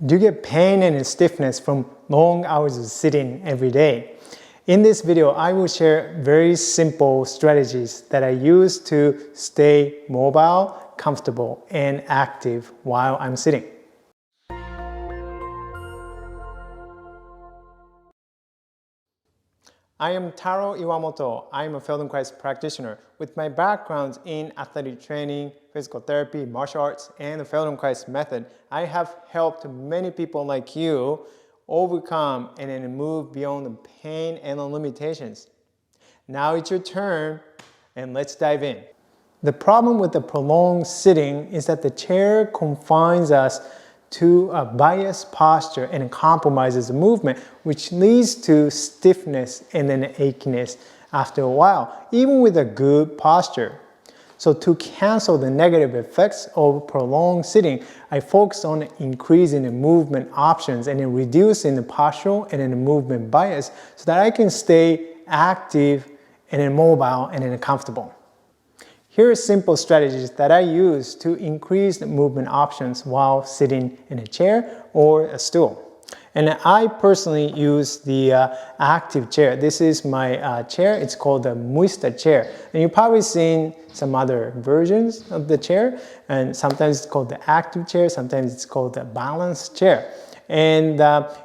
Do you get pain and stiffness from long hours of sitting every day? In this video, I will share very simple strategies that I use to stay mobile, comfortable, and active while I'm sitting. I am Taro Iwamoto. I am a Feldenkrais practitioner. With my background in athletic training, physical therapy, martial arts, and the Feldenkrais method, I have helped many people like you overcome and then move beyond the pain and the limitations. Now it's your turn, and let's dive in. The problem with the prolonged sitting is that the chair confines us to a biased posture and compromises the movement, which leads to stiffness and then achiness after a while, even with a good posture. So to cancel the negative effects of prolonged sitting, I focus on increasing the movement options and then reducing the postural and then the movement bias so that I can stay active and then mobile and then comfortable. Here are simple strategies that I use to increase the movement options while sitting in a chair or a stool. And I personally use the active chair. This is my chair. It's called the Muista chair. And you've probably seen some other versions of the chair. And sometimes it's called the active chair. Sometimes it's called the balanced chair. And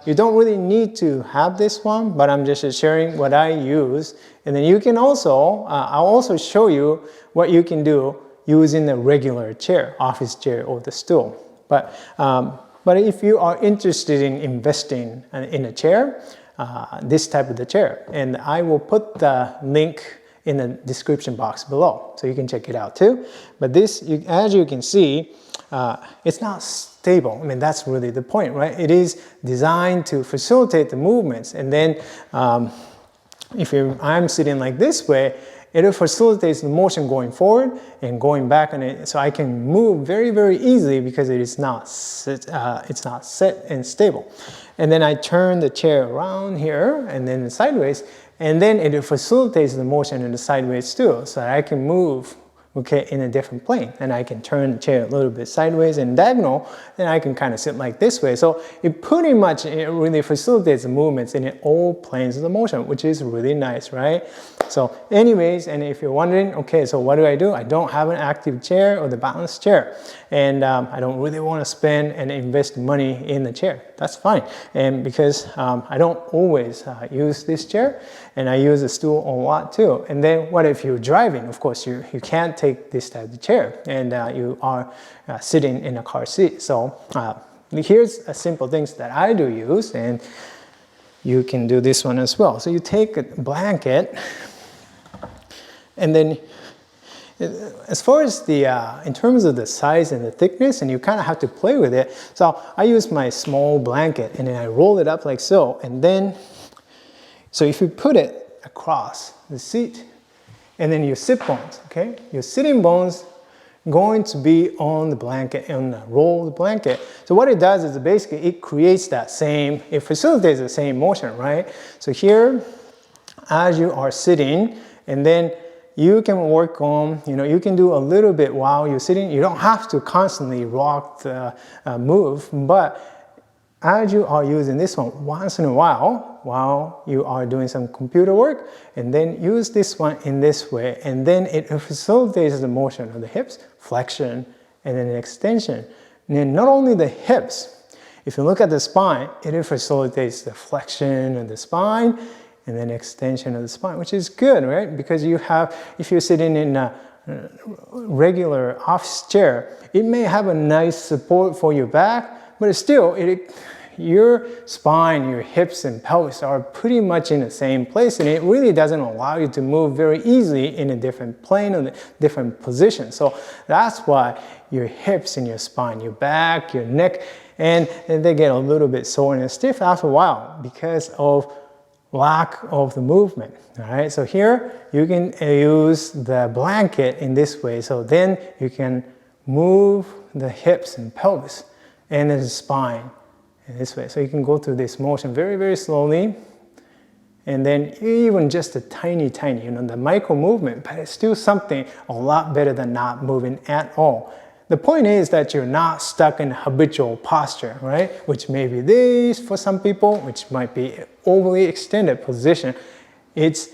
you don't really need to have this one, but I'm just sharing what I use. And then you can also, I'll also show you what you can do using the regular chair, office chair or the stool. But if you are interested in investing in a chair, this type of the chair, and I will put the link in the description box below, so you can check it out too. But this, as you can see, it's not stable. I mean, that's really the point, right? It is designed to facilitate the movements. And then if I'm sitting like this way, it facilitates the motion going forward and going back, and so I can move very, very easily because it's not set and stable. And then I turn the chair around here and then sideways, and then it facilitates the motion in the sideways too, so that I can move in a different plane, and I can turn the chair a little bit sideways and diagonal, and I can kind of sit like this way. So it pretty much really facilitates the movements in all planes of the motion, which is really nice, right? So anyways, and if you're wondering, okay, so what do? I don't have an active chair or the balanced chair, and I don't really want to spend and invest money in the chair. That's fine, and because I don't always use this chair, and I use the stool a lot too. And then what if you're driving? Of course, you can't take this type of chair, and you are sitting in a car seat. So here's a simple things that I do use, and you can do this one as well. So you take a blanket, and then as far as the in terms of the size and the thickness, and you kind of have to play with it. So I use my small blanket, and then I roll it up like so, and then so if you put it across the seat, and then your sit bones, okay? Your sitting bones going to be on the blanket, on the rolled blanket. So what it does is basically it creates that same, it facilitates the same motion, right? So here, as you are sitting, and then you can work on, you can do a little bit while you're sitting. You don't have to constantly rock the move, but as you are using this one once in a while you are doing some computer work, and then use this one in this way, and then it facilitates the motion of the hips, flexion, and then extension. And then not only the hips, if you look at the spine, it facilitates the flexion of the spine and then extension of the spine, which is good, right? Because you have, if you're sitting in a regular office chair, it may have a nice support for your back, but still, your spine, your hips and pelvis are pretty much in the same place, and it really doesn't allow you to move very easily in a different plane or different position. So that's why your hips and your spine, your back, your neck, and they get a little bit sore and stiff after a while because of lack of the movement. All right, so here you can use the blanket in this way, so then you can move the hips and pelvis and then the spine in this way. So you can go through this motion very, very slowly, and then even just a tiny, the micro movement, but it's still something a lot better than not moving at all. The point is that you're not stuck in habitual posture, right? Which may be this for some people, which might be overly extended position. It's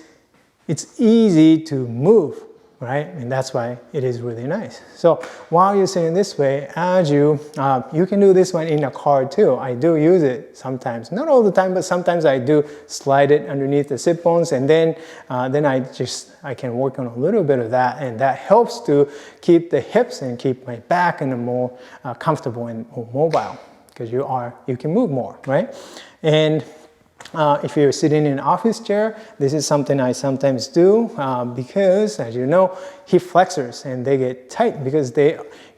easy to move, right? And that's why it is really nice. So while you're sitting this way, as you can do this one in a car too. I do use it sometimes, not all the time, but sometimes I do slide it underneath the sit bones, and then I can work on a little bit of that, and that helps to keep the hips and keep my back in a more comfortable and more mobile, because you can move more, right? And if you're sitting in an office chair, this is something I sometimes do because, as you know, hip flexors, and they get tight because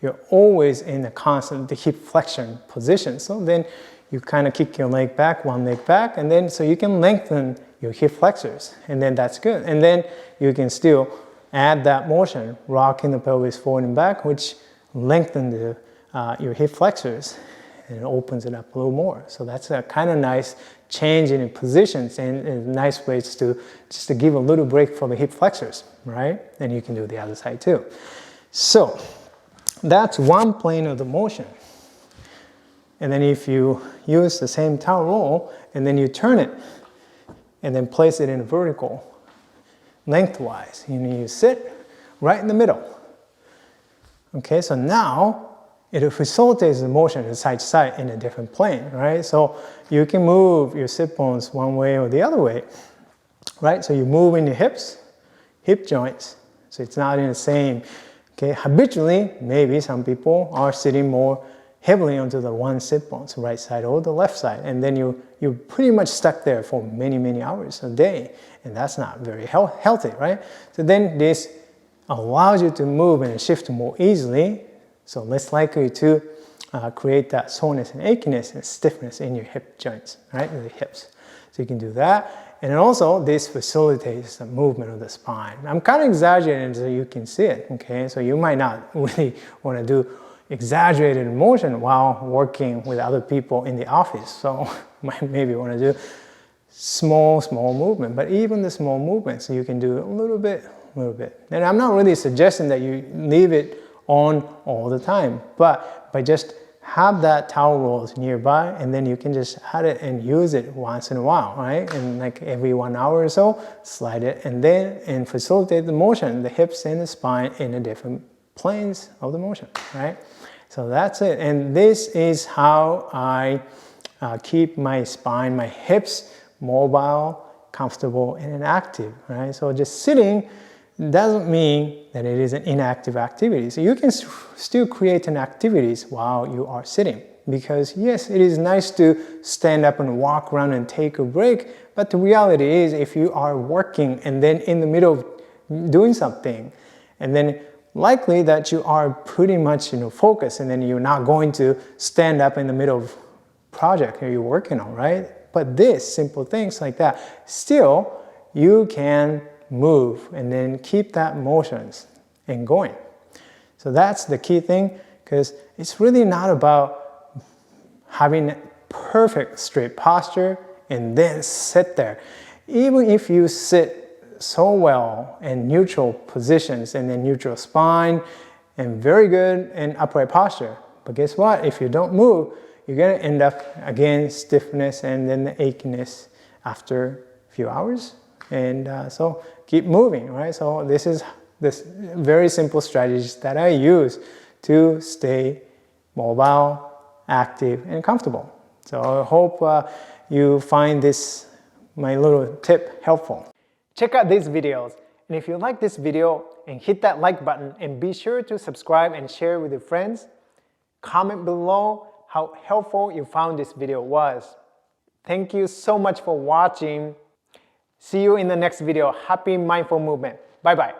you're always in a constant hip flexion position. So then you kind of kick your leg back, one leg back, and then so you can lengthen your hip flexors, and then that's good. And then you can still add that motion, rocking the pelvis forward and back, which lengthens your hip flexors and opens it up a little more. So that's a kind of nice change in positions, and nice ways to just to give a little break for the hip flexors, right? And you can do the other side too. So that's one plane of the motion. And then if you use the same towel roll and then you turn it and then place it in vertical lengthwise, you sit right in the middle. Okay, so now it facilitates the motion side to side in a different plane, right? So you can move your sit bones one way or the other way, right? So you move in your hips, hip joints, so it's not in the same, okay? Habitually, maybe some people are sitting more heavily onto the one sit bone, so right side or the left side, and then you're pretty much stuck there for many, many hours a day, and that's not very healthy, right? So then this allows you to move and shift more easily, so less likely to create that soreness and achiness and stiffness in your hip joints, right, in the hips. So you can do that. And then also this facilitates the movement of the spine. I'm kind of exaggerating so you can see it, okay? So you might not really want to do exaggerated motion while working with other people in the office. So you might maybe want to do small movement, but even the small movements you can do a little bit. And I'm not really suggesting that you leave it on all the time, but by just have that towel rolls nearby, and then you can just add it and use it once in a while, right? And like every 1 hour or so, slide it and facilitate the motion, the hips and the spine in the different planes of the motion, right? So that's it. And this is how I keep my spine, my hips mobile, comfortable, and active, right? So just sitting doesn't mean that it is an inactive activity. So you can still create an activities while you are sitting, because yes, it is nice to stand up and walk around and take a break, but the reality is if you are working and then in the middle of doing something, and then likely that you are pretty much focused, and then you're not going to stand up in the middle of project that you're working on, right? But this simple things like that, still you can move and then keep that motions and going. So that's the key thing, because it's really not about having perfect straight posture and then sit there. Even if you sit so well in neutral positions and then neutral spine and very good in upright posture, but guess what? If you don't move, you're going to end up again stiffness and then the achiness after a few hours. And so keep moving, right? So this very simple strategies that I use to stay mobile, active, and comfortable. So I hope you find my little tip helpful. Check out these videos, and if you like this video, and hit that like button, and be sure to subscribe and share with your friends. Comment below how helpful you found this video was. Thank you so much for watching. See you in the next video. Happy mindful movement. Bye-bye.